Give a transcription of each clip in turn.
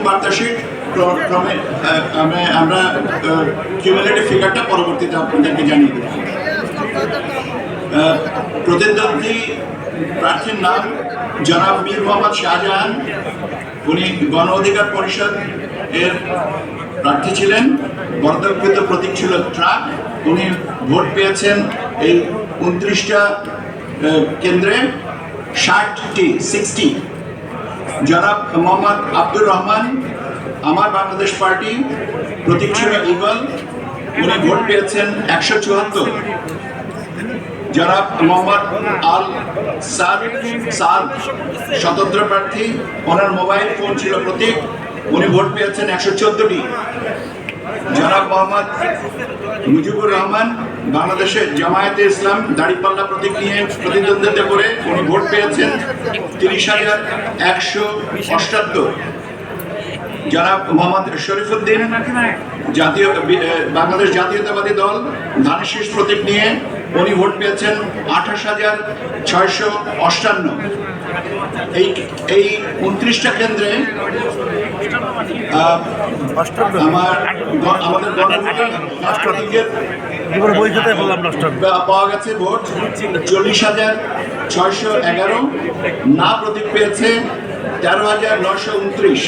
বার্তা শিট ক্রমে আমরা কিউমুলেটিভ ফিগারটা পরবর্তীতে আপনাদেরকে জানিয়ে দেব। প্রতিদ্বন্দ্বী প্রার্থীর নাম জনাব মীর মোহাম্মদ শাহজাহান। উনি গণ অধিকার পরিষদ এর প্রার্থী ছিলেন। বরাদ্দকৃত প্রতীক ছিল ট্রাক। উনি ভোট পেয়েছেন এই 29টা কেন্দ্রে 60 জনাব মোহাম্মদ আব্দুর রহমান, আমার বাংলাদেশ পার্টি, প্রতীক ছিল ঈগল। উনি ভোট পেয়েছেন 174। জনাব মোহাম্মদ আল সাদ স্বতন্ত্র প্রার্থী, ওনার মোবাইল ফোন ছিল প্রতীক। উনি ভোট পেয়েছেন 114টি। জনাব মোহাম্মদ মুজিবুর রহমান, বাংলাদেশের জামায়াতে ইসলাম দাঁড়িপাল্লা প্রতীক নিয়ে প্রতিদ্বন্দ্বিতা করে উনি ভোট পেয়েছেন 30,178। জনাব মোহাম্মদ শরীফুদ্দিন, বাংলাদেশ জাতীয়তাবাদী দল ধানের প্রতীক নিয়ে উনি ভোট পেয়েছেন 28,658। এই 29টা কেন্দ্রে আমাদের পাওয়া গেছে ভোট 40,611। না প্রতীক পেয়েছে 13,929।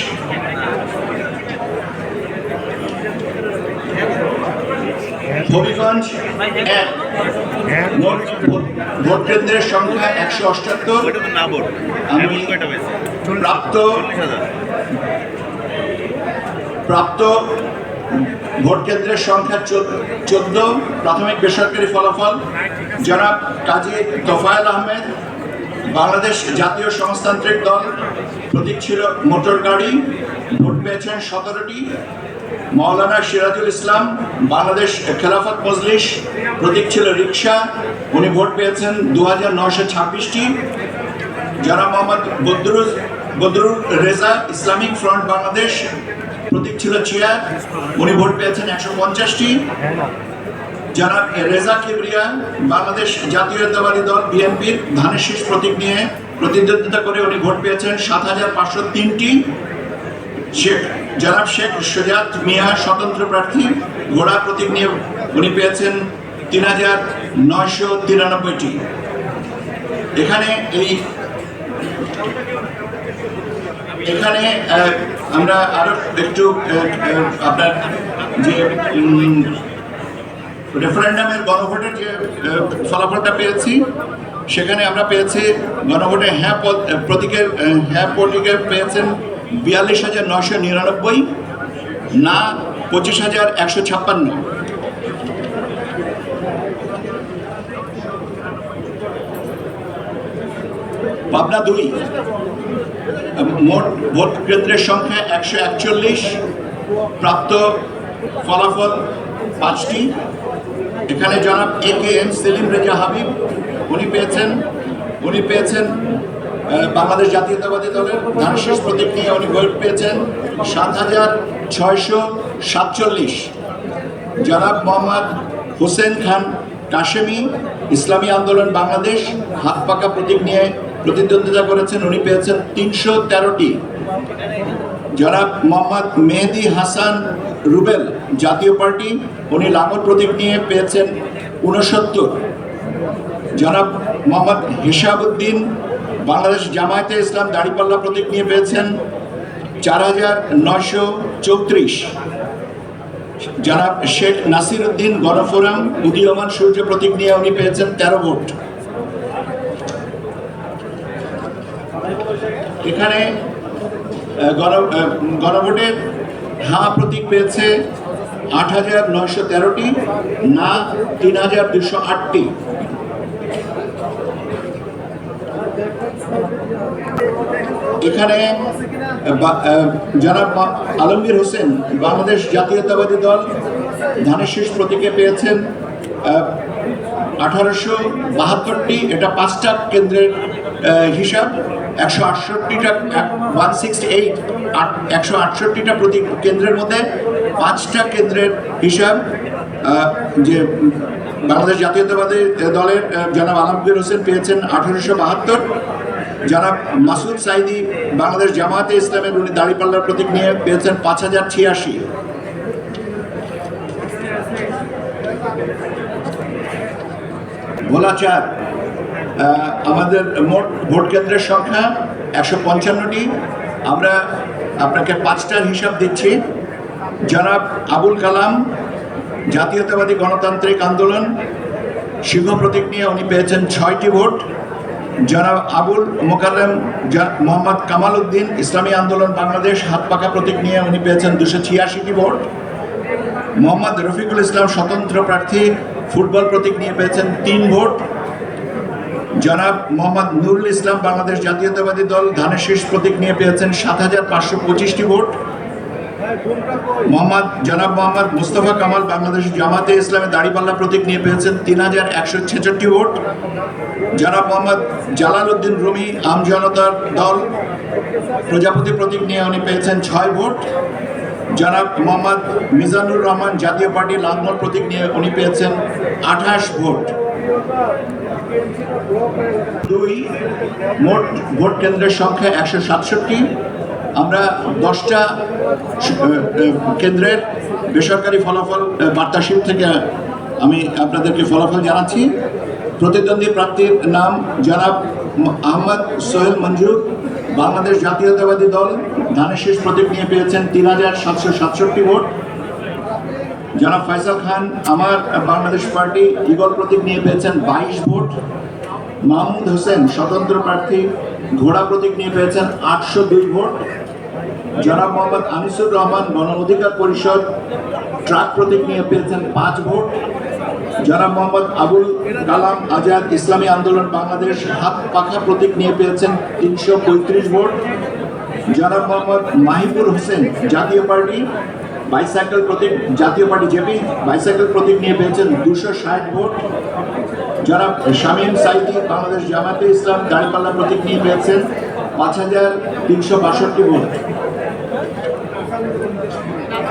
হবিগঞ্জ 1, ভোট কেন্দ্রের সংখ্যা 178। আমি প্রাপ্ত ভোট কেন্দ্রের সংখ্যা 14। প্রাথমিক বেসরকারি ফলাফল জনাব কাজী তোফায়েল আহমেদ, বাংলাদেশ জাতীয় সমাজতান্ত্রিক দল, প্রতীক ছিল মোটর গাড়ি, ভোট পেয়েছেন 17টি। মাওলানা সিরাজুল ইসলাম, বাংলাদেশ খেলাফত মজলিস, প্রতীক ছিল রিক্সা, উনি ভোট পেয়েছেন 2,926টি। জনাব মোহাম্মদ বদরুল রেজা, ইসলামিক ফ্রন্ট বাংলাদেশ, প্রতীক ছিল চেয়ার, উনি ভোট পেয়েছেন 150টি। জনাব রেজা কিবরিয়া, বাংলাদেশ জাতীয়তাবাদী দল বিএনপির ধানের শীষ প্রতীক নিয়ে প্রতিদ্বন্দ্বিতা করে উনি ভোট পেয়েছেন 7,503টি। জনাব শেখ সুজাত মিয়া, স্বতন্ত্র প্রার্থী, ঘোড়া প্রতীক নিয়ে উনি পেয়েছেন 3,993টি। এখানে আমরা আরো একটু আপনার যে রেফারেন্ডামের গণভোটের যে ফলাফলটা পেয়েছি, সেখানে আমরা পেয়েছি গণভোটে হ্যাঁ প্রতীকে পেয়েছেন 42,999, না 25,156। পাবনা 2, মোট ভোট কেন্দ্রের সংখ্যা 141, প্রাপ্ত ফলাফল 5টি। এখানে জনাব AKM সেলিম রেজা হাবিব, উনি পেয়েছেন বাংলাদেশ জাতীয়তাবাদী দলের ধানের শীষ প্রতীক নিয়ে উনি ভোট পেয়েছেন 7,647। জনাব মোহাম্মদ হোসেন খান কাশেমি, ইসলামী আন্দোলন বাংলাদেশ, হাত পাকা প্রতীক নিয়ে প্রতিদ্বন্দ্বিতা করেছেন, উনি পেয়েছেন 313টি। জনাব মোহাম্মদ মেহেদি হাসান রুবেল, জাতীয় পার্টি, উনি লাঙ্গল প্রতীক নিয়ে পেয়েছেন 69। জনাব মোহাম্মদ হিসাবউদ্দিন, বাংলাদেশ জামায়াতে ইসলাম দাঁড়িপাল্লা প্রতীক নিয়ে পেয়েছেন 4,934। জনাব শেখ নাসির উদ্দিন, গণফোরাম, উদীয়মান সূর্য প্রতীক নিয়ে উনি পেয়েছেন 13 ভোট। এখানে গণভোটের হ্যাঁ প্রতীক পেয়েছে 8,913টি, না 3,208টি। এখানে জনাব আলমগীর হোসেন, বাংলাদেশ জাতীয়তাবাদী দল ধানের শীষ প্রতীকে পেয়েছেন 1,872টি। এটা 5টা কেন্দ্রের হিসাব। 168টা প্রতি কেন্দ্রের মধ্যে 5টা কেন্দ্রের হিসাব যে বাংলাদেশ জাতীয়তাবাদী দলের জনাব আলমগীর হোসেন পেয়েছেন 1,872। জনাব মাসুদ সাইদি বাংলাদেশ জামায়াতে ইসলামের উনি দাঁড়িপাল্লার প্রতীক নিয়ে পেয়েছেন 5086। ভোলা 4, আমাদের মোট ভোট কেন্দ্রের সংখ্যা 155টি। আমরা আপনাকে 5টার হিসাব দিচ্ছি। জনাব আবুল কালাম জাতীয়তাবাদী গণতান্ত্রিক আন্দোলন সিংহ প্রতীক নিয়ে উনি পেয়েছেন 6টি ভোট। জনাব আবুল মোকাররম মোহাম্মদ কামাল উদ্দিন ইসলামী আন্দোলন বাংলাদেশ হাত পাকা প্রতীক নিয়ে উনি পেয়েছেন 286টি ভোট। মোহাম্মদ রফিকুল ইসলাম স্বতন্ত্র প্রার্থী ফুটবল প্রতীক নিয়ে পেয়েছেন 3 ভোট। জনাব মোহাম্মদ নুরুল ইসলাম বাংলাদেশ জাতীয়তাবাদী দল ধানের শীষ প্রতীক নিয়ে পেয়েছেন 7525টি ভোট। জনাব মোহাম্মদ মুস্তফা কামাল বাংলাদেশ জামাতে ইসলামের দাঁড়িপাল্লা প্রতীক নিয়ে পেয়েছেন 3166 ভোট। জনাব মোহাম্মদ জালাল উদ্দিন রুমি আম জনতার দল প্রজাপতি প্রতীক নিয়ে উনি পেয়েছেন 6 ভোট। জনাব মোহাম্মদ মিজানুর রহমান জাতীয় পার্টি লালমোহর প্রতীক নিয়ে উনি পেয়েছেন 28 ভোট। 2, মোট ভোট কেন্দ্রের সংখ্যা 167। আমরা 10টা কেন্দ্রের বেসরকারি ফলাফল বার্তাশীট থেকে আমি আপনাদেরকে ফলাফল জানাচ্ছি। প্রতিদ্বন্দ্বী প্রার্থীর নাম জনাব আহমদ সোহেল মঞ্জুর বাংলাদেশ জাতীয়তাবাদী দল ধানের শীষ প্রতীক নিয়ে পেয়েছেন 3767 ভোট। জনাব ফয়সাল খান আমার বাংলাদেশ পার্টি ঈগল প্রতীক নিয়ে পেয়েছেন 22 ভোট। মাহমুদ হোসেন স্বতন্ত্র প্রার্থী ঘোড়া প্রতীক নিয়ে পেয়েছেন 802 ভোট। জনাব মোহাম্মদ আনিসুর রহমান গণ অধিকার পরিষদ ট্রাক প্রতীক নিয়ে পেয়েছেন 5 ভোট। জনাব মোহাম্মদ আবুল কালাম আজাদ ইসলামী আন্দোলন বাংলাদেশ হাত পাখা প্রতীক নিয়ে পেয়েছেন 335 ভোট। জনাব মোহাম্মদ মাহিবুর হোসেন জাতীয় পার্টি বাইসাইকেল প্রতীক জাতীয় পার্টি জেপি বাইসাইকেল প্রতীক নিয়ে পেয়েছেন 260 ভোট। জনাব শামীম সাইদি বাংলাদেশ জামাতে ইসলাম দাঁড়িপাল্লা প্রতীক নিয়ে পেয়েছেন 5362 ভোট।